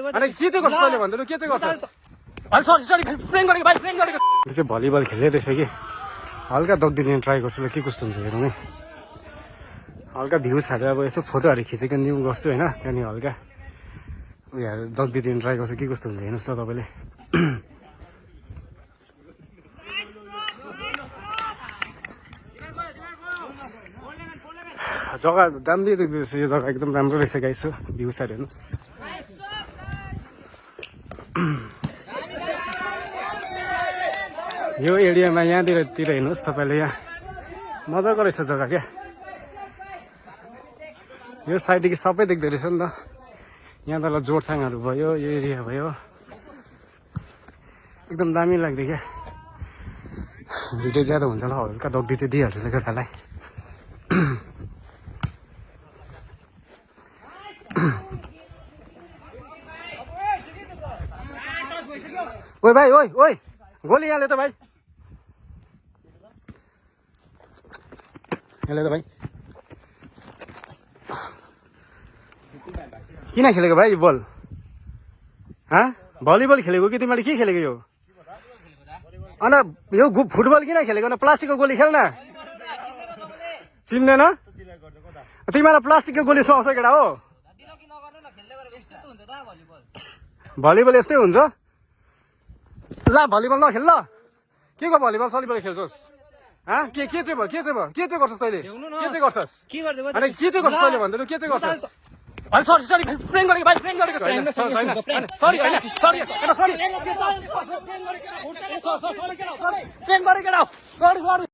अनि के चाहिँ गर्छ तैँले भन्दै के चाहिँ गर्छ अनि सरी सरी फ्रेङ गरेको भाइ फ्रेङ गरेको यो चाहिँ भलिबल खेल्दै रहेछ कि हल्का दग्दिने ट्राई गर्छु ल के कस्तो हुन्छ हेरौँ है हल्का भ्युज हालेर अब यसो फोटोहरू खिचेको न्यू गर्छु होइन त्यहाँदेखि हल्का उयोहरू दग्दिने ट्राई गर्छु के कस्तो हुन्छ हेर्नुहोस् ल तपाईँले जग्गा दामी देख्दैछ यो जग्गा एकदम राम्रो रहेछ गाइस हो भ्युजहरू हेर्नुहोस् यो एरियामा यहाँतिर हेर्नुहोस् तपाईँले यहाँ मजाको रहेछ जग्गा क्या यो साइडदेखि सबै देख्दो रहेछ नि त यहाँ तल जोरथाङहरू भयो यो एरिया भयो एकदम दामी लाग्यो क्या भिडियो ज्यादा हुन्छ होला हल्का दग्दी चाहिँ दिइहाल्छु केटालाई ओइ भाइ ओइ ओइ गोली यहाँले त भाइ यहाँले त भाइ किन खेलेको भाइ बल भलिबल खेलेको कि तिमीले के खेलेको यो अन्त यो फुटबल किन खेलेको न प्लास्टिकको गोली खेल्न चिन्दैन तिमीलाई प्लास्टिकको गोली सुहाउँछ केटा हो भलिबल यस्तै हुन्छ ल भलिबल नखेल ल के को भलिबल सलिबल खेल्छस् के चाहिँ भयो के चाहिँ गर्छस् तैँले के चाहिँ गर्छस् अनि के चाहिँ गर्छस् तैँले भन्दै के चाहिँ गर्छस् अनि सरी सरी फ्रेङ गरेको भाइ फ्रेङ गरेको सरी होइन सरी